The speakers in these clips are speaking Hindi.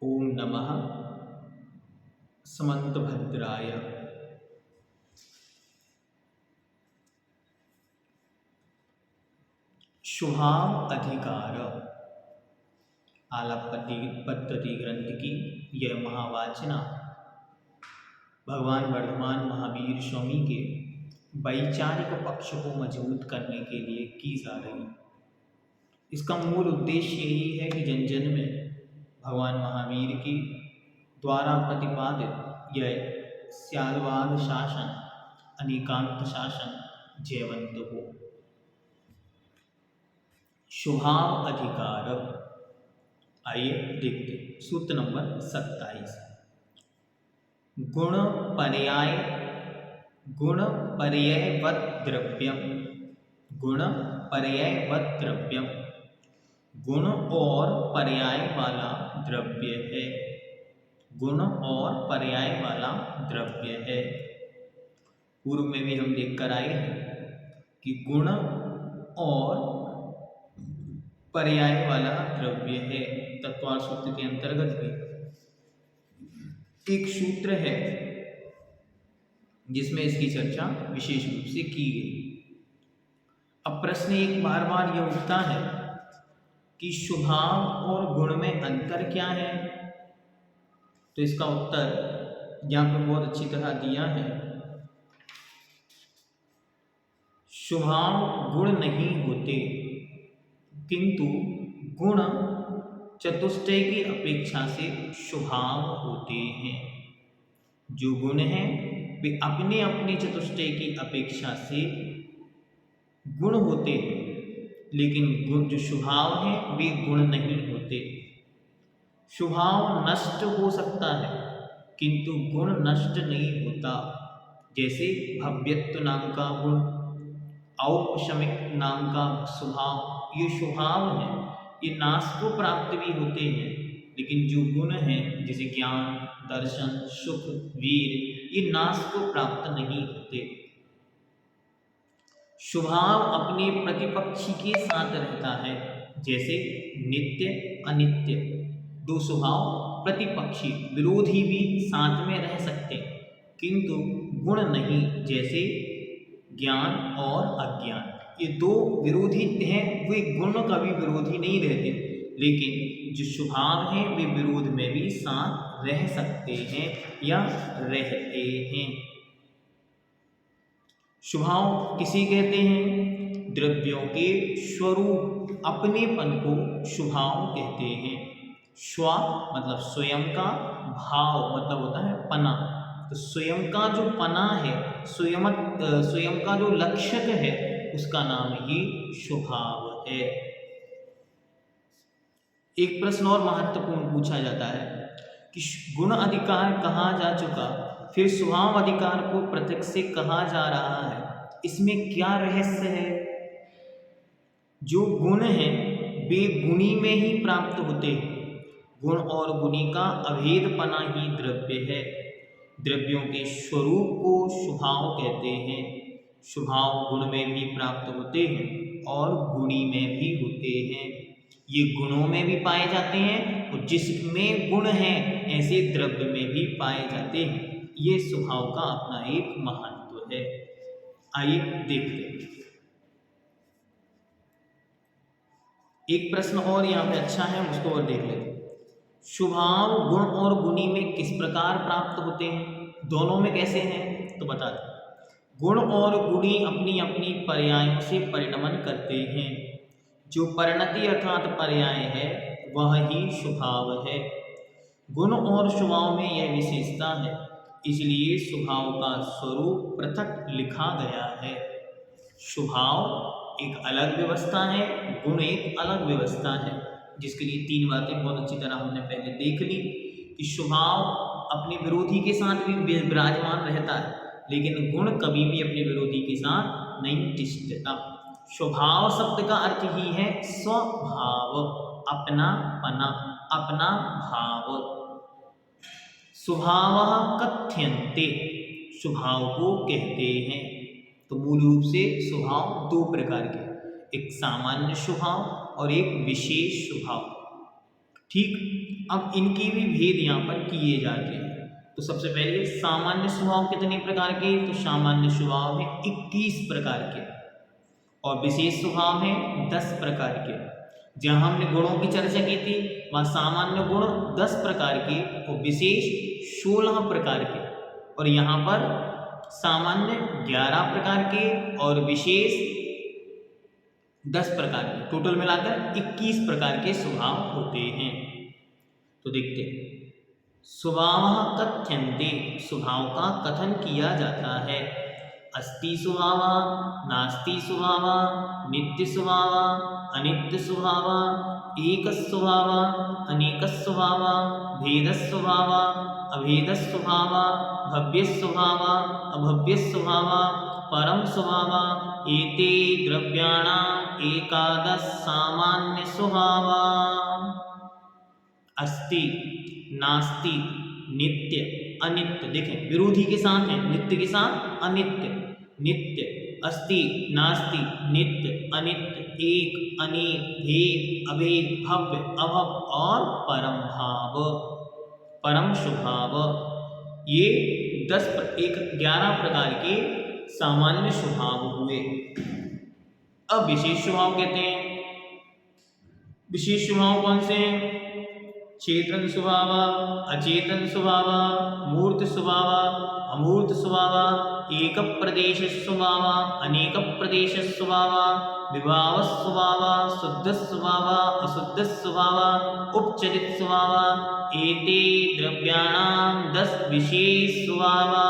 ओम नमः समंतभद्राय। शुभाव अधिकार आलापति पद्धति ग्रंथ की यह महावाचना भगवान वर्धमान महावीर स्वामी के वैचारिक पक्ष को मजबूत करने के लिए की जा रही है। इसका मूल उद्देश्य यही है कि जन जन में भगवान महावीर की द्वारा प्रतिपादित यह स्यालवाद शासन अनेकांत शासन जयवंत हो। शुभाव अधिकार, आइए देखते हैं। सूत्र नंबर 27। गुण पर्यायवत द्रव्यम। गुण पर्यायवत द्रव्यम, गुण और पर्याय वाला द्रव्य है। गुण और पर्याय वाला द्रव्य है। पूर्व में भी हम देख कर आए हैं कि गुण और पर्याय वाला द्रव्य है। तत्वार्थ सूत्र के अंतर्गत भी एक सूत्र है जिसमें इसकी चर्चा विशेष रूप से की गई। अब प्रश्न एक बार बार यह उठता है कि स्वभाव और गुण में अंतर क्या है। तो इसका उत्तर यहाँ पर बहुत अच्छी तरह दिया है। स्वभाव गुण नहीं होते, किंतु गुण चतुष्टय की अपेक्षा से स्वभाव होते हैं। जो गुण हैं वे अपने अपने चतुष्टय की अपेक्षा से गुण होते हैं, लेकिन गुण जो स्वभाव है वे गुण नहीं होते। स्वभाव नष्ट हो सकता है किंतु गुण नष्ट नहीं होता। जैसे भव्यत्व नाम का गुण, औपशमिक नाम का स्वभाव, ये स्वभाव है, ये नाश को प्राप्त भी होते हैं, लेकिन जो गुण हैं जैसे ज्ञान, दर्शन, सुख, वीर, ये नाश को प्राप्त नहीं होते। स्वभाव अपने प्रतिपक्षी के साथ रहता है। जैसे नित्य अनित्य, दो स्वभाव प्रतिपक्षी विरोधी भी साथ में रह सकते, किंतु गुण नहीं। जैसे ज्ञान और अज्ञान, ये दो विरोधी हैं, वे गुण कभी विरोधी नहीं रहते, लेकिन जो स्वभाव हैं वे विरोध में भी साथ रह सकते हैं या रहते हैं। स्वभाव किसे कहते हैं? द्रव्यों के स्वरूप अपनेपन को स्वभाव कहते हैं। स्व मतलब स्वयं का, भाव मतलब होता है पना। तो स्वयं का जो पना है, स्वयं का जो लक्षक है, उसका नाम ही स्वभाव है। एक प्रश्न और महत्वपूर्ण पूछा जाता है कि गुण अधिकार कहा जा चुका, फिर स्वभाव अधिकार को पृथक से कहा जा रहा है, इसमें क्या रहस्य है? जो गुण हैं वे गुणी में ही प्राप्त होते हैं। गुण और गुणी का अभेदपना ही द्रव्य है। द्रव्यों के स्वरूप को स्वभाव कहते हैं। स्वभाव गुण में भी प्राप्त होते हैं और गुणी में भी होते हैं। ये गुणों में भी पाए जाते हैं और जिसमें गुण हैं ऐसे द्रव्य में भी पाए जाते हैं। ये स्वभाव का अपना एक महत्व है। आइए देखते हैं। एक प्रश्न और यहाँ पे अच्छा है, उसको और देख लेते हैं। स्वभाव गुण और गुणी में किस प्रकार प्राप्त होते हैं? दोनों में कैसे हैं तो बता दें। गुण और गुणी अपनी अपनी पर्यायों से परिणमन करते हैं। जो परिणति अर्थात पर्याय है वह ही स्वभाव है। गुण और स्वभाव में यह विशेषता है, इसलिए स्वभाव का स्वरूप पृथक लिखा गया है। स्वभाव एक अलग व्यवस्था है, गुण एक अलग व्यवस्था है, जिसके लिए तीन बातें बहुत अच्छी तरह हमने पहले देख ली कि स्वभाव अपने विरोधी के साथ भी विराजमान रहता है, लेकिन गुण कभी भी अपने विरोधी के साथ नहीं टिकता। स्वभाव शब्द का अर्थ ही है स्वभाव, अपना पना, अपना भाव। स्वभाव कथ्यन्ते, स्वभाव को कहते हैं। तो मूल रूप से स्वभाव दो प्रकार के, एक सामान्य स्वभाव और एक विशेष स्वभाव। ठीक, अब इनके भी भेद यहाँ पर किए जाते हैं। तो सबसे पहले सामान्य स्वभाव कितने प्रकार के, तो सामान्य स्वभाव है 21 प्रकार के और विशेष स्वभाव है 10 प्रकार के। जहाँ हमने गुणों की चर्चा की थी वहाँ सामान्य गुण 10 प्रकार के और विशेष 16 प्रकार के, और यहाँ पर सामान्य 11 प्रकार के और विशेष 10 प्रकार के, टोटल मिलाकर 21 प्रकार के स्वभाव होते हैं। तो देखते हैं, स्वभाव कथ्यन्ते, स्वभाव का कथन किया जाता है। अस्ति स्वभाव, नास्ति स्वभाव, नित्य स्वभाव, अनित्य स्वभाव, एक स्वभाव, अनेक स्वभाव, भेद स्वभाव, अभेद स्वभाव, भव्य स्वभाव, अभव्य स्वभाव, परम स्वभाव, एते द्रव्याणाम एकादश सामान्य स्वभाव। अस्ति, नास्ति, नित्य, अनित्य, देखें विरोधी के साथ है, नित्य के साथ अनित्य, नित्य, अस्ति, नास्ति, नित्य, अनित्य, एक, अनेक, भेद, अभेद, भव्य, अभव और परम भाव, परम स्वभाव। ये 11 प्रकार के सामान्य स्वभाव हुए। अब विशेष स्वभाव कहते हैं। विशेष स्वभाव कौन से हैं? चेतन स्वभाव, अचेतन स्वभाव, मूर्त स्वभाव, अमूर्त स्वभाव, एक प्रदेश स्वभाव, अनेक प्रदेश स्वभाव, विभाव स्वभाव, शुद्ध स्वभाव, अशुद्ध स्वभाव, उपचरित स्वभाव, एते द्रव्याणाम 10 विशेष स्वभाव।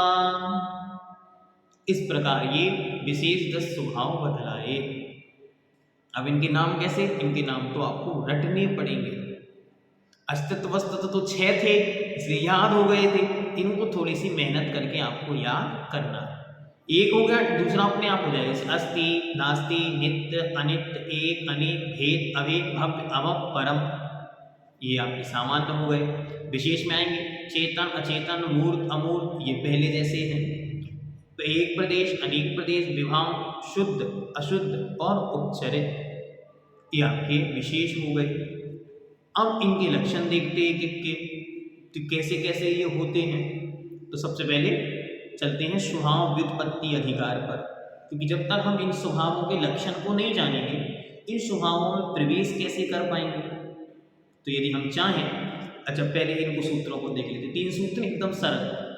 इस प्रकार ये विशेष 10 स्वभाव बतलाए। अब इनके नाम कैसे? इनके नाम तो आपको रटने पड़ेंगे। अस्तित्व वस्तुत्व तो 6 थे इसलिए याद हो गए थे, इनको थोड़ी सी मेहनत करके आपको याद करना है। एक हो गया, दूसरा अपने आप हो जाएगा, जैसे अस्ति, नास्ति, नित्य, अनित्य, एक, अनेक, भेद, अभेद, भव्य, अभव, परम, ये आपके सामान्य हो गए। विशेष में आएंगे चेतन, अचेतन, मूर्त, अमूर्त, ये पहले जैसे हैं। तो एक प्रदेश, अनेक प्रदेश, विभाव, शुद्ध, अशुद्ध और उपचरित, ये आपके विशेष हो गए। अब इनके लक्षण देखते हैं कि तो कैसे कैसे ये होते हैं। तो सबसे पहले चलते हैं स्वभाव व्युत्पत्ति अधिकार पर, क्योंकि जब तक हम इन स्वभावों के लक्षण को नहीं जानेंगे, इन स्वभावों में प्रवेश कैसे कर पाएंगे। तो यदि हम चाहें, अच्छा पहले इनको सूत्रों को देख लेते। 3 सूत्र एकदम सरल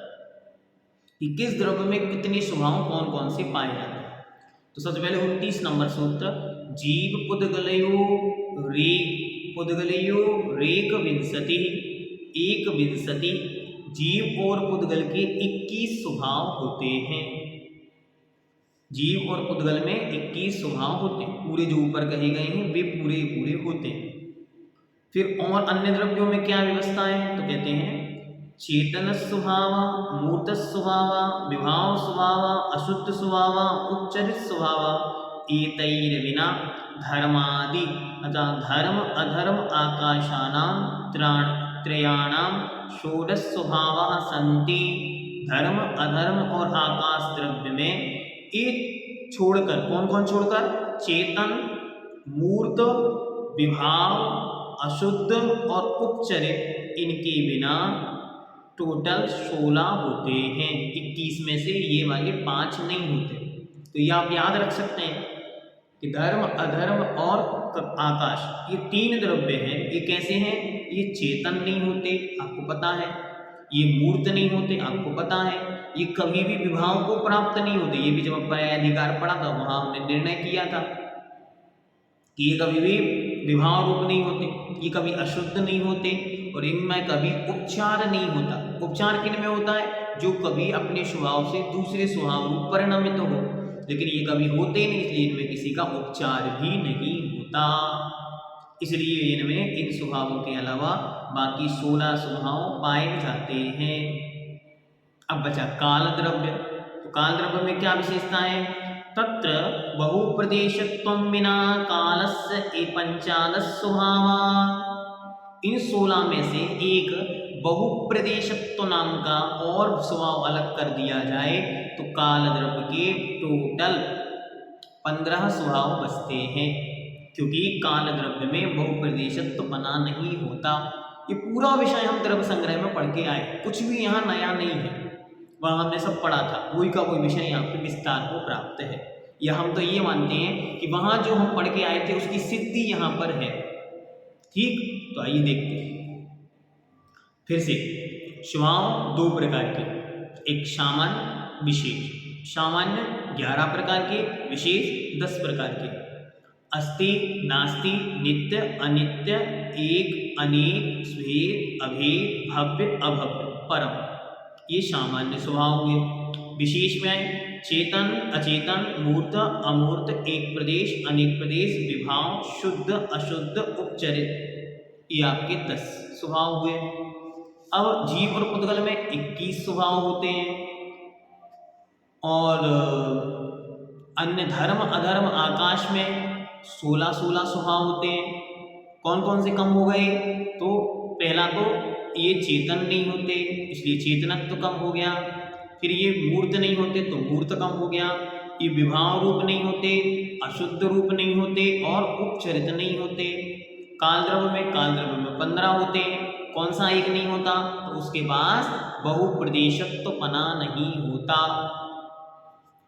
कि किस द्रव्य में कितने स्वभाव कौन कौन से पाए जाते हैं। तो सबसे पहले 29 नंबर सूत्र, जीव पुद्गलयो रेक विंशति, एक विंशति, जीव और पुद्गल के 21 स्वभाव होते हैं। जीव और पुद्गल में 21 स्वभाव होते हैं, पूरे जो ऊपर कहे गए हैं वे पूरे पूरे होते हैं। फिर और अन्य द्रव्यों में क्या व्यवस्था है? तो कहते हैं चेतन स्वभाव, मूर्त स्वभाव, विभाव स्वभाव, अशुद्ध स्वभाव, उपचरित स्वभाव, एतैर्विना धर्मादि अतः धर्म अधर्म आकाशानां त्रयाणां षोडश स्वभावाः सन्ति। धर्म, अधर्म और आकाश द्रव्य में एक छोड़कर, कौन कौन छोड़कर? चेतन, मूर्त, विभाव, अशुद्ध और उपचरित, इनके बिना टोटल 16 होते हैं। 21 में से ये वाले 5 नहीं होते। तो ये आप याद रख सकते हैं कि धर्म, अधर्म और आकाश, ये 3 द्रव्य हैं। ये कैसे हैं? ये चेतन नहीं होते, आपको पता है। ये मूर्त नहीं होते, आपको पता है। ये कभी भी विभाव को प्राप्त नहीं होते। ये भी जब पर्याय अधिकार पढ़ा था वहां हमने निर्णय किया था कि ये कभी भी विभाव रूप नहीं होते, ये कभी अशुद्ध नहीं होते और इनमें कभी उपचार नहीं होता। उपचार किन में होता है? जो कभी अपने स्वभाव से दूसरे स्वभाव रूप परिणमित हो, लेकिन ये कभी होते ही नहीं, इसलिए इनमें किसी का उपचार भी नहीं होता। इसलिए इनमें इन स्वभावों के अलावा बाकी 16 स्वभाव पाए जाते हैं। अब बचा काल द्रव्य। तो काल द्रव्य में क्या विशेषताएं? तत्र बहुप्रदेशत्वं विना कालस्य 15 स्वभावा। इन 16 में से एक बहुप्रदेशत्व नाम का और स्वभाव अलग कर दिया जाए तो काल द्रव्य के टोटल 15 स्वभाव बचते हैं, क्योंकि काल द्रव्य में बहुप्रदेशत्व बना नहीं होता। ये पूरा विषय हम द्रव्य संग्रह में पढ़ के आए, कुछ भी यहाँ नया नहीं है, वहाँ हमने सब पढ़ा था, वही का वही विषय यहाँ पे विस्तार को प्राप्त है। या हम तो ये मानते हैं कि वहाँ जो हम पढ़ के आए थे उसकी सिद्धि यहाँ पर है। ठीक, तो आइए देखते हैं फिर से। स्वभाव दो प्रकार के, एक सामान्य विशेष। सामान्य 11 प्रकार के, विशेष 10 प्रकार के। अस्ति, नास्ति, नित्य, अनित्य, एक, अनेक, स्वेद, अभेद, भव्य, अभव्य, परम, ये सामान्य स्वभाव हुए। विशेष में आए चेतन, अचेतन, मूर्त, अमूर्त, एक प्रदेश, अनेक प्रदेश, विभाव, शुद्ध, अशुद्ध, उपचरित, ये आपके 10 स्वभाव हुए। अब जीव और पुद्गल में 21 स्वभाव होते हैं, और अन्य धर्म अधर्म आकाश में 16 स्वभाव होते हैं। कौन कौन से कम हो गए? तो पहला तो ये चेतन नहीं होते, इसलिए चेतनक तो कम हो गया। फिर ये मूर्त नहीं होते तो मूर्त कम हो गया। ये विभाव रूप नहीं होते, अशुद्ध रूप नहीं होते, और उपचरित नहीं होते। काल द्रव्य में 15 होते हैं। कौन सा एक नहीं होता? तो उसके पास बहुप्रदेशत्वपना नहीं होता।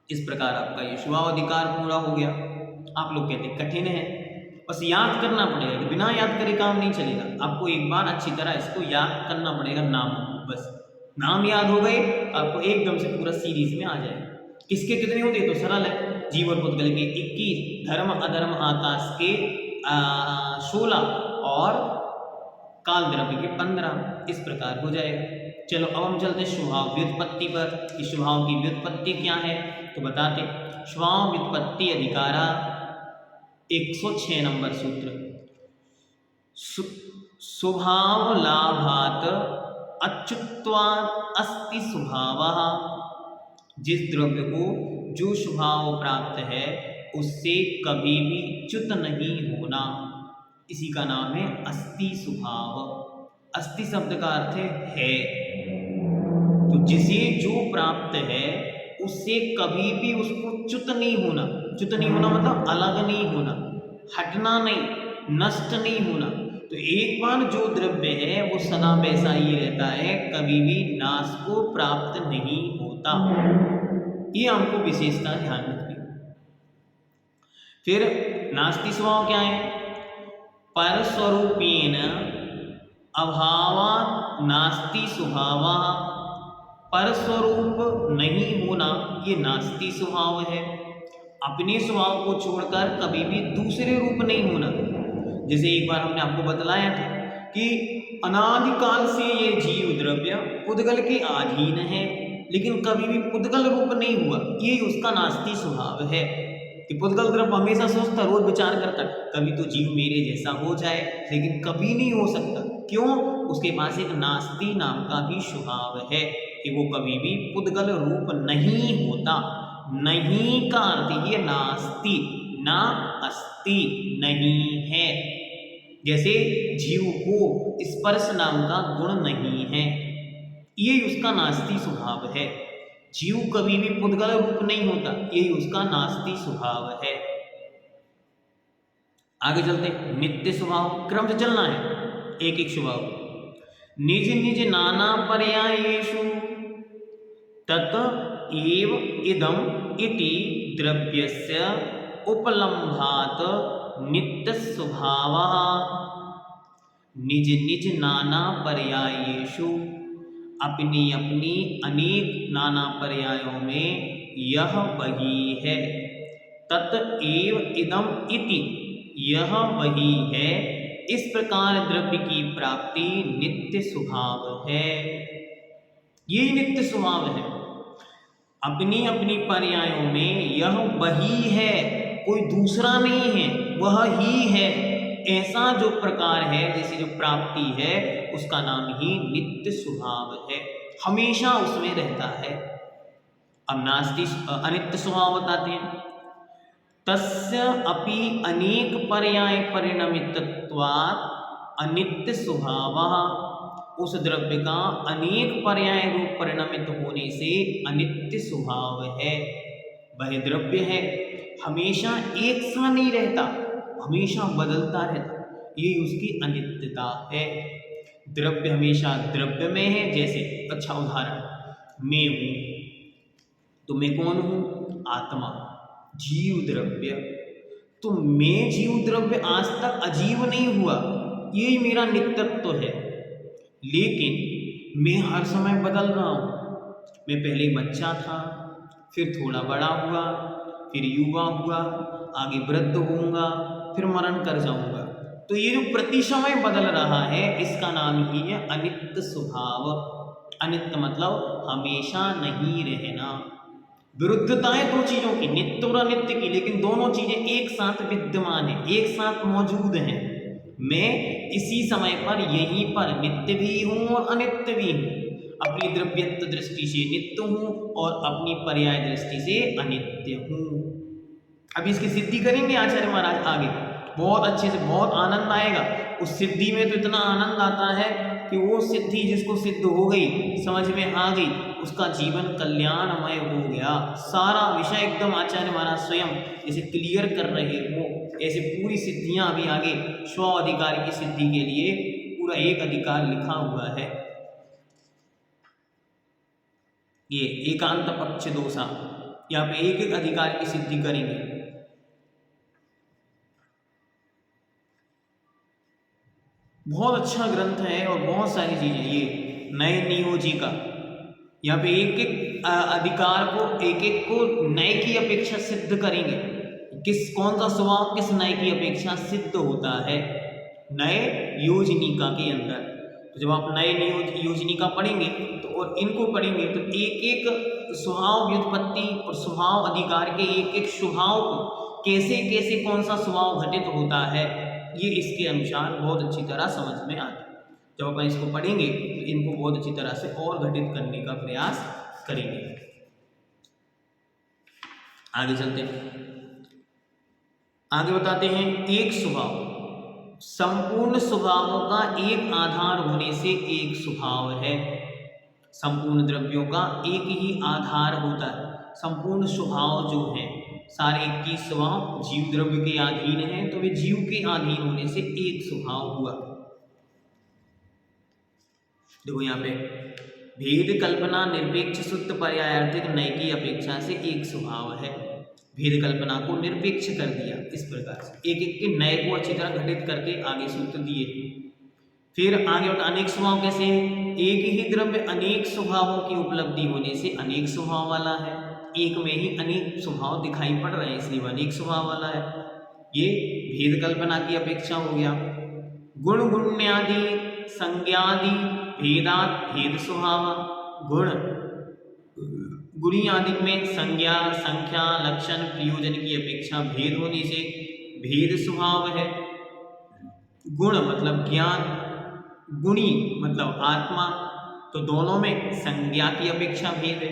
इस प्रकार आपका ये स्वभाव अधिकार पूरा हो गया। आप लोग कहते कठिन है, बस याद करना पड़ेगा, बिना याद करे काम नहीं चलेगा। आपको एक बार अच्छी तरह इसको याद करना पड़ेगा, नाम, बस नाम याद हो गए आपको एकदम से पूरा सीरीज में आ जाएगा। किसके कितने होते तो सरल है, जीव और पुद्गल के 21, धर्म अधर्म आकाश के 16, और काल द्रव्य के 15, इस प्रकार हो जाएगा। चलो अब हम चलते हैं स्वभाव व्युत्पत्ति पर कि स्वभाव की व्युत्पत्ति क्या है, तो बताते। स्वभाव व्युत्पत्ति अधिकारा 106 नंबर सूत्र। स्वभाव लाभात अच्युत्वात् अस्ति स्वभावः, जिस द्रव्य को जो स्वभाव प्राप्त है उससे कभी भी च्युत नहीं होना, इसी का नाम है अस्ति स्वभाव। अस्ति शब्द का अर्थ है, तो जिसे जो प्राप्त है उससे कभी भी उसको च्युत नहीं होना। च्युत नहीं होना मतलब अलग नहीं होना, हटना नहीं, नष्ट नहीं होना। तो एक बार जो द्रव्य है वो सदा वैसा ही रहता है, कभी भी नाश को प्राप्त नहीं होता। ये हमको विशेषता ध्यान रखनी। फिर नास्ति स्वभाव क्या है? परस्वरूपेण अभावात् नास्ति स्वभावः, परस्वरूप नहीं होना ये नास्ति स्वभाव है। अपने स्वभाव को छोड़कर कभी भी दूसरे रूप नहीं होना। जैसे एक बार हमने आपको बतलाया था कि अनादिकाल से ये जीव द्रव्य पुद्गल के अधीन है, लेकिन कभी भी पुद्गल रूप नहीं हुआ, ये उसका नास्ति स्वभाव है। कि पुद्गल द्रव्य हमेशा सोचता, रोज विचार करता, कभी तो जीव मेरे जैसा हो जाए, लेकिन कभी नहीं हो सकता। क्यों? उसके पास एक नास्ति नाम का भी स्वभाव है कि वो कभी भी पुद्गल रूप नहीं होता। नहीं का अर्थ ये नास्ति, ना अस्ति, नहीं है। जैसे जीव को स्पर्श नाम का गुण नहीं है, ये उसका नास्ति स्वभाव है। जीव कभी भी पुद्गल रूप नहीं होता, यही उसका नास्ति स्वभाव है। आगे चलते, नित्य स्वभाव, क्रम से चलना है, एक एक स्वभाव। निज निज नाना पर्यायेषु तत एव इदम इति द्रव्यस्य उपलम्भात नित्य स्वभावः। निज निज नाना पर्यायेषु, अपनी अपनी अनेक नाना पर्यायों में यह वही है। तत एव इदम इति, यह वही है, इस प्रकार द्रव्य की प्राप्ति नित्य स्वभाव है। ये नित्य स्वभाव है, अपनी अपनी पर्यायों में यह वही है, कोई दूसरा नहीं है, वह ही है। ऐसा जो प्रकार है, जैसे जो प्राप्ति है, उसका नाम ही नित्य स्वभाव है, हमेशा उसमें रहता है। अब नास्ति अनित्य स्वभाव बताते हैं। तस्य अपि अनेक पर्याय परिणमितत्वात् अनित्य स्वभावः, उस द्रव्य का अनेक पर्याय रूप परिणमित होने से अनित्य स्वभाव है। वह द्रव्य है, हमेशा एक सा नहीं रहता, हमेशा बदलता रहता, ये उसकी अनित्यता है। द्रव्य हमेशा द्रव्य में है। जैसे अच्छा उदाहरण, मैं हूँ तो मैं कौन हूँ? आत्मा, जीव द्रव्य। तो मैं जीव द्रव्य आज तक अजीव नहीं हुआ, ये मेरा नित्यत्व है। लेकिन मैं हर समय बदल रहा हूँ। मैं पहले बच्चा था, फिर थोड़ा बड़ा हुआ, फिर युवा हुआ, आगे वृद्ध होऊंगा, फिर मरण कर जाऊंगा। तो ये जो प्रति समय बदल रहा है, इसका नाम ही है अनित्य स्वभाव। अनित्य मतलब हमेशा नहीं रहना। विरुद्धताएं दो चीजों की, नित्य और अनित्य की, लेकिन दोनों चीजें एक साथ विद्यमान है, एक साथ मौजूद हैं। मैं इसी समय पर यहीं पर नित्य भी हूं और अनित्य भी हूं। अपनी द्रव्यत्व दृष्टि से नित्य हूं और अपनी पर्याय दृष्टि से अनित्य हूं। अब इसकी सिद्धि करेंगे आचार्य महाराज आगे, बहुत अच्छे से, बहुत आनंद आएगा। उस सिद्धि में तो इतना आनंद आता है कि वो सिद्धि जिसको सिद्ध हो गई, समझ में आ गई, उसका जीवन कल्याणमय हो गया। सारा विषय एकदम आचार्य महाराज स्वयं जैसे क्लियर कर रहे हो, ऐसे पूरी सिद्धियां अभी आगे स्व अधिकार की सिद्धि के लिए पूरा एक अधिकार लिखा हुआ है। ये एकांत पक्ष दोषा, यहाँ पे एक एक अधिकार की सिद्धि करेंगे। बहुत अच्छा ग्रंथ है और बहुत सारी चीजें, ये नए नियोजी का, यहाँ पे एक एक अधिकार को, एक एक को नए की अपेक्षा सिद्ध करेंगे। किस कौन सा स्वभाव किस नए की अपेक्षा सिद्ध होता है नए योजनिका के अंदर। तो जब आप नए योजनिका पढ़ेंगे तो और इनको पढ़ेंगे तो एक एक स्वभाव व्युत्पत्ति और स्वभाव अधिकार के एक एक स्वभाव को कैसे कैसे कौन सा स्वभाव घटित होता है, ये इसके अनुसार बहुत अच्छी तरह समझ में आता है। जब अपन इसको पढ़ेंगे तो इनको बहुत अच्छी तरह से और घटित करने का प्रयास करेंगे। आगे चलते हैं, आगे बताते हैं एक स्वभाव। संपूर्ण स्वभावों का एक आधार होने से एक स्वभाव है। संपूर्ण द्रव्यों का एक ही आधार होता है। संपूर्ण स्वभाव जो है, सारे 21 स्वभाव जीव द्रव्य के अधीन हैं, तो वे जीव के अधीन होने से एक स्वभाव हुआ। देखो यहाँ पे भेद कल्पना निरपेक्ष शुद्ध पर्यायार्थिक नय की अपेक्षा से एक स्वभाव है। भेद कल्पना को निरपेक्ष कर दिया इस प्रकार से, एक एक के नए को अच्छी तरह घटित करके आगे सूत्र दिए। फिर आगे अनेक स्वभाव कैसे, एक ही द्रव्य अनेक स्वभावों की उपलब्धि होने से अनेक स्वभाव वाला है। एक में ही अनेक स्वभाव दिखाई पड़ रहे हैं, इसलिए अनेक स्वभाव वाला है। ये भेद कल्पना की अपेक्षा हो गया। गुण गुण्यादि संज्ञादि भेदात भेद स्वभाव। गुण गुणी आदि में संज्ञा संख्या लक्षण प्रयोजन की अपेक्षा भेद होने से भेद स्वभाव है। गुण मतलब ज्ञान, गुणी मतलब आत्मा, तो दोनों में संज्ञा की अपेक्षा भेद है।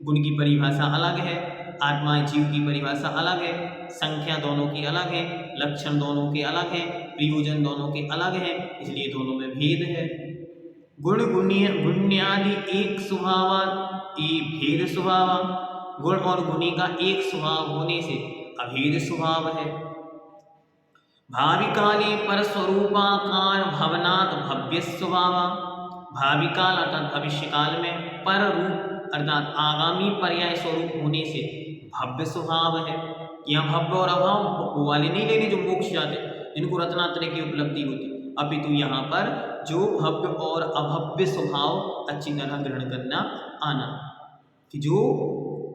गुण की परिभाषा अलग है, आत्मा जीव की परिभाषा अलग है, संख्या दोनों की अलग है, लक्षण दोनों के अलग है, प्रयोजन दोनों के अलग है, इसलिए दोनों में भेद है। गुण गुण्यादि एक स्वभाव ये भेद स्वभाव। गुण और गुणी का एक स्वभाव होने से अभेद स्वभाव है। भावी काले पर स्वरूपाकार भवनात् भव्य स्वभाव। भावी काल अर्थात भविष्य काल में पर रूप अर्थात आगामी पर्याय स्वरूप होने से भव्य स्वभाव है। यहाँ भव्य और अभाव वाले नहीं लेने जो मोक्ष जाते, जिनको रत्नात्रय की उपलब्धि होती, अपितु यहाँ पर जो भव्य और अभव्य स्वभाव अच्छी तरह ग्रहण करना आना, कि जो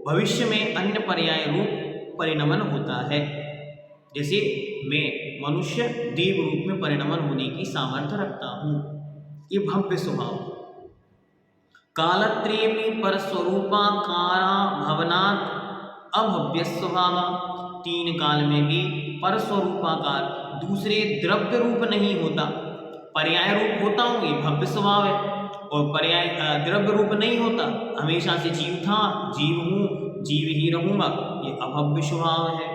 भविष्य में अन्य पर्याय रूप परिणमन होता है। जैसे मैं मनुष्य देव रूप में परिणमन होने की सामर्थ्य रखता हूँ, ये भव्य स्वभाव। कालत्रय में पर स्वरूपाकारा भवनात् अभव्य स्वभाव। तीन काल में भी पर स्वरूपाकार दूसरे द्रव्य रूप नहीं होता, पर्याय रूप होता हूँ, ये भव्य स्वभाव है। और पर्याय द्रव्य रूप नहीं होता, हमेशा से जीव था, जीव हूँ, जीव ही रहूँगा, ये अभव्य स्वभाव है।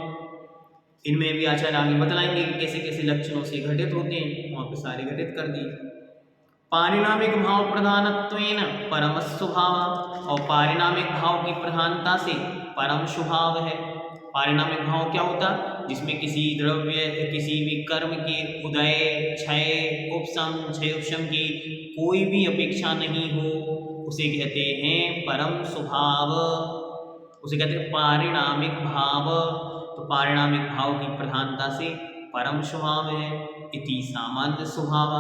इनमें भी आचार्य आगे बतलाएंगे कि कैसे कैसे लक्षणों से घटित होते हैं, वहाँ पे सारे घटित कर दिए। पारिणामिक भाव प्रधानत्वेन परम स्वभाव, और पारिणामिक भाव की प्रधानता से परम स्वभाव है। पारिणामिक भाव क्या होता? जिसमें किसी द्रव्य किसी भी कर्म के उदय क्षय उपशम की कोई भी अपेक्षा नहीं हो, उसे कहते हैं परम स्वभाव, उसे कहते हैं पारिणामिक भाव। तो पारिणामिक भाव की प्रधानता से परम स्वभाव है। इति सामान्य स्वभाव,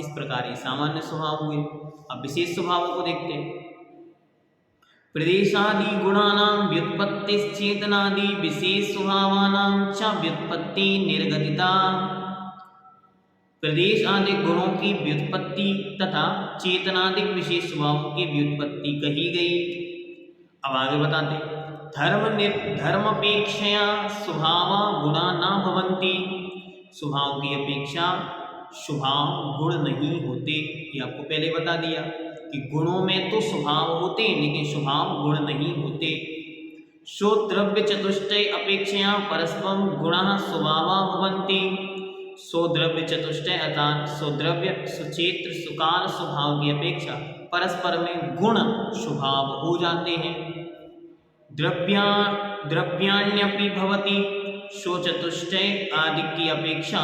इस प्रकार ये सामान्य स्वभाव हुए। अब विशेष स्वभावों को देखते हैं। प्रदेशादि गुणानां व्युत्पत्तिश्चेतनादि विशेष स्वभावानां च व्युत्पत्ति निर्गतिता। प्रदेश आदि गुणों की व्युत्पत्ति तथा चेतनादिक विशेष स्वभावों की व्युत्पत्ति कही गई। अब आगे बताते, धर्मपेक्षया स्वभावा गुणा न भवन्ति। स्वभाव की अपेक्षा स्वभाव गुण नहीं होते। ये आपको पहले बता दिया कि गुणों में तो स्वभाव होते हैं लेकिन स्वभाव गुण नहीं होते। सो द्रव्य चतुष्टय अपेक्षया परस्परम गुणा स्वभावा भवन्ति। सो द्रव्य चतुष्टय अर्थात स्वद्रव्य सुचेत्र सुकाल स्वभाव की अपेक्षा परस्पर में गुण स्वभाव हो जाते हैं। द्रव्याण्यपि भवति। सो चतुष्टय आदि की अपेक्षा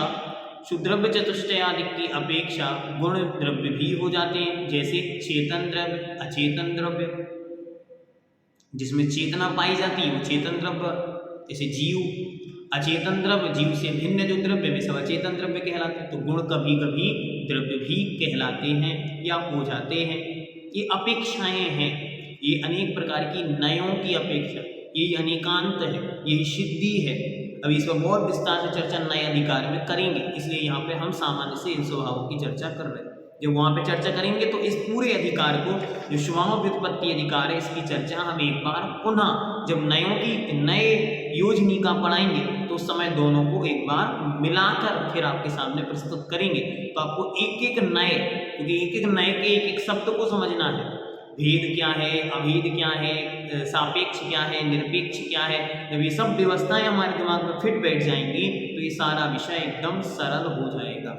सुद्रव्य चतुष्टय आदि की अपेक्षा गुण द्रव्य भी हो जाते हैं, जैसे चेतन द्रव्य अचेतन द्रव्य। जिसमें चेतना पाई जाती है वो चेतन द्रव्य, जैसे जीव। अचेतन द्रव्य जीव से भिन्न जो द्रव्य वे सब अचेतन द्रव्य कहलाते हैं। तो गुण कभी कभी द्रव्य भी कहलाते हैं या हो जाते हैं। ये अपेक्षाएं हैं, ये अनेक प्रकार की नयों की अपेक्षा, यही अनेकांत है, यही सिद्धि है। अभी इस पर बहुत विस्तार से चर्चा नए अधिकार में करेंगे, इसलिए यहाँ पे हम सामान्य से इन स्वभावों की चर्चा कर रहे हैं। जब वहाँ पे चर्चा करेंगे तो इस पूरे अधिकार को, जो स्वभाव व्युत्पत्ति अधिकार है, इसकी चर्चा हम एक बार पुनः जब नए योजनिका पढ़ाएंगे तो उस समय दोनों को एक बार मिलाकर फिर आपके सामने प्रस्तुत करेंगे। तो आपको एक एक नए, क्योंकि एक एक नए के एक एक शब्द को समझना है। भेद क्या है, अभेद क्या है, सापेक्ष क्या है, निरपेक्ष क्या है। जब ये सब व्यवस्थाएं हमारे दिमाग में फिट बैठ जाएंगी तो ये सारा विषय एकदम सरल हो जाएगा।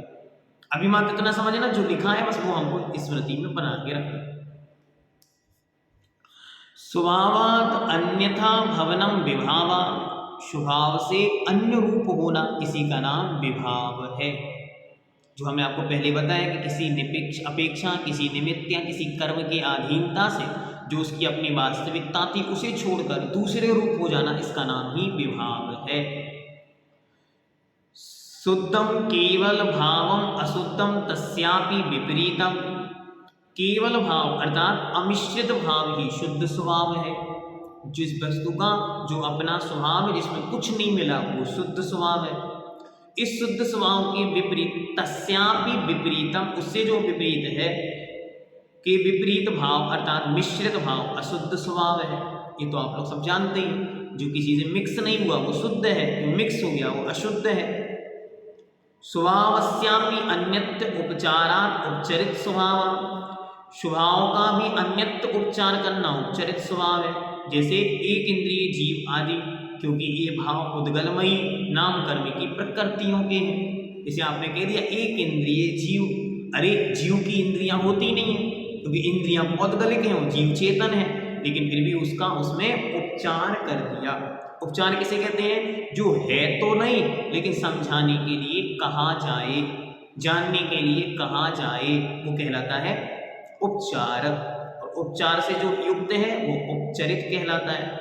अभी मात्र इतना समझना, जो लिखा है बस वो हमको स्मृति में बना के रखना। स्वभावात् अन्यथा भवनम विभावा। स्वभाव से अन्य रूप होना, इसी का नाम विभाव है। जो हमने आपको पहले बताया कि किसी निपेक्ष अपेक्षा, किसी निमित्त या किसी कर्म की अधीनता से जो उसकी अपनी वास्तविकता थी उसे छोड़कर दूसरे रूप हो जाना, इसका नाम ही विभाव है। शुद्धम केवल भावम अशुद्धम तस्यापि विपरीतम। केवल भाव अर्थात अमिश्रित भाव ही शुद्ध स्वभाव है। जिस वस्तु का जो अपना स्वभाव है, जिसमें कुछ नहीं मिला, वो शुद्ध स्वभाव है। इस शुद्ध स्वभाव के विपरीत तस्यापि विपरीतम, उससे जो विपरीत है के विपरीत भाव अर्थात मिश्रित भाव अशुद्ध स्वभाव है। ये तो आप लोग सब जानते हैं। जो किसी से मिक्स नहीं हुआ वो शुद्ध है, जो मिक्स हो गया वो अशुद्ध है। स्वभावस्यापि अन्यत्र उपचारात् उपचरित स्वभाव। स्वभाव का भी अन्यत्र उपचार करना उपचरित स्वभाव है। जैसे एक इंद्रिय जीव आदि, क्योंकि ये भाव उद्गलमयी नाम कर्म की प्रकृतियों के हैं। जैसे आपने कह दिया एक इंद्रिय जीव, अरे जीव की इंद्रियां होती नहीं है, क्योंकि इंद्रियां पौद्गलिक हैं, जीव चेतन है, लेकिन फिर भी उसका उसमें उपचार कर दिया। उपचार किसे कहते हैं? जो है तो नहीं लेकिन समझाने के लिए कहा जाए, जानने के लिए कहा जाए, वो कहलाता है उपचार। और उपचार से जो युक्त है वो उपचरित कहलाता है।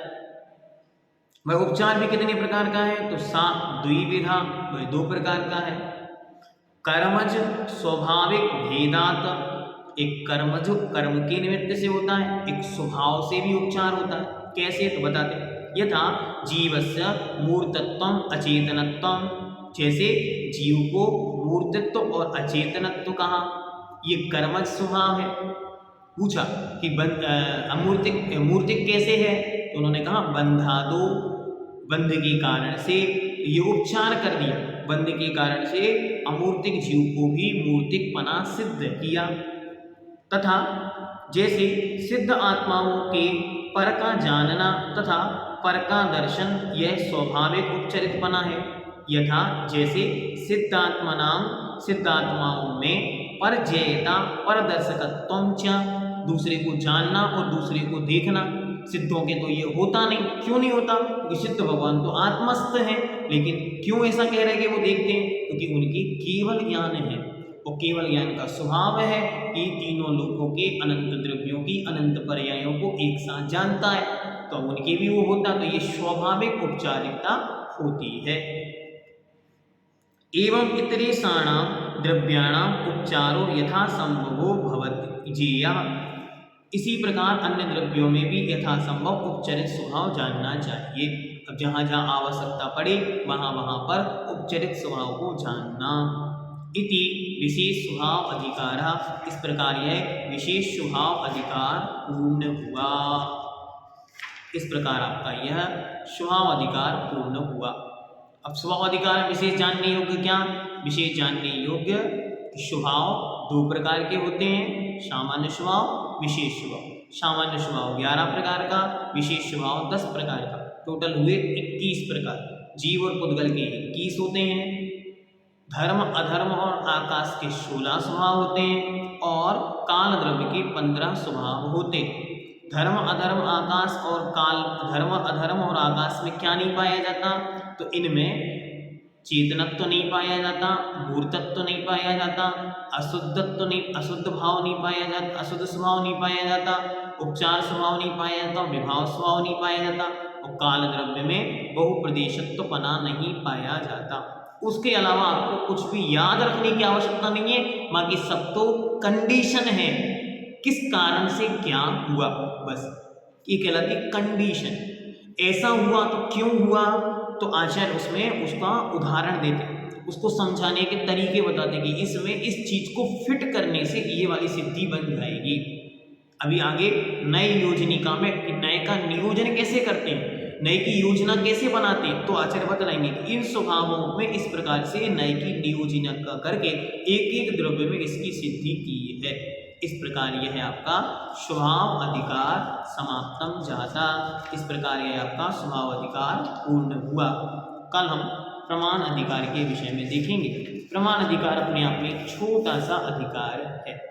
वह उपचार भी कितने प्रकार का है? तो सा द्विविधा, वह 2 प्रकार का है। कर्मज स्वाभाविक भेदात, एक कर्मज कर्म के निमित्त से होता है, एक स्वभाव से भी उपचार होता है। कैसे? तो बताते हैं। यथा जीवस्य मूर्तत्वम अचेतनत्वम, जैसे जीव को मूर्तित्व और अचेतनत्व कहा, ये कर्मज स्वभाव है। पूछा कि मूर्तिक कैसे है? तो उन्होंने कहा बंधादो, बंध के कारण से, ये उपचार कर दिया। बंध के कारण से अमूर्तिक जीव को भी मूर्तिकपना सिद्ध किया। तथा जैसे सिद्ध आत्माओं के पर का जानना तथा पर का दर्शन, यह स्वाभाविक उपचरितपना है। यथा जैसे सिद्धात्माओं में परजयता परदर्शकत्वं च, दूसरे को जानना और दूसरे को देखना, सिद्धों के तो ये होता नहीं। क्यों नहीं होता? क्योंकि सिद्ध भगवान तो आत्मस्थ हैं। लेकिन क्यों ऐसा कह रहे हैं कि वो देखते हैं? क्योंकि उनकी केवल ज्ञान है, और केवल ज्ञान का स्वभाव है कि तीनों लोकों के अनंत द्रव्यों की अनंत पर्यायों को एक साथ जानता है। तो उनके भी वो होता, तो ये स्वाभाविक औपचारिकता होती है। एवं इतरेषाणां द्रव्याणाम उपचारो यथा संभवो भवति जेया। इसी प्रकार अन्य द्रव्यों में भी यथासंभव उपचरित स्वभाव जानना चाहिए। अब जहाँ जहाँ आवश्यकता पड़े वहाँ वहाँ पर उपचरित स्वभाव को जानना। इति विशेष स्वभाव अधिकार, इस प्रकार यह विशेष स्वभाव अधिकार पूर्ण हुआ। इस प्रकार आपका यह स्वभाव अधिकार पूर्ण हुआ। अब स्वभाव अधिकार विशेष जानने योग्य क्या? विशेष जानने योग्य स्वभाव दो प्रकार के होते हैं, सामान्य स्वभाव, विशेष स्वभाव। सामान्य स्वभाव 11 प्रकार का, विशेष स्वभाव 10 प्रकार का, टोटल हुए 21 प्रकार। जीव और पुद्गल के 21 होते हैं, धर्म अधर्म और आकाश के 16 स्वभाव होते हैं, और काल द्रव्य के 15 स्वभाव होते हैं। धर्म अधर्म आकाश और काल, धर्म अधर्म और आकाश में क्या नहीं पाया जाता? तो इनमें चेतनत्व नहीं पाया जाता, मूर्तत्व नहीं पाया जाता, अशुद्धत्व नहीं, अशुद्ध भाव नहीं पाया जाता, अशुद्ध स्वभाव नहीं पाया जाता, उपचार स्वभाव नहीं पाया जाता, विभाव स्वभाव नहीं पाया जाता, और काल द्रव्य में बहुप्रदेशत्वपना नहीं पाया जाता। उसके अलावा आपको कुछ भी याद रखने की आवश्यकता नहीं है, बाकी सब तो कंडीशन है, किस कारण से क्या हुआ, बस ये कहलाती कंडीशन। ऐसा हुआ तो क्यों हुआ? तो आचार्य उसमें उसका उदाहरण देते, उसको समझाने के तरीके बताते कि इसमें इस चीज को फिट करने से ये वाली सिद्धि बन जाएगी। अभी आगे नए योजनिका में नए का नियोजन कैसे करते हैं, नए की योजना कैसे बनाते हैं, तो आचार्य बतलाएंगे कि इन स्वभावों में इस प्रकार से नए की नियोजना करके एक एक द्रव्य में इसकी सिद्धि की है। इस प्रकार यह है आपका स्वभाव अधिकार समाप्तम जाता। इस प्रकार यह आपका स्वभाव अधिकार पूर्ण हुआ। कल हम प्रमाण अधिकार के विषय में देखेंगे। प्रमाण अधिकार अपने आप में एक छोटा सा अधिकार है।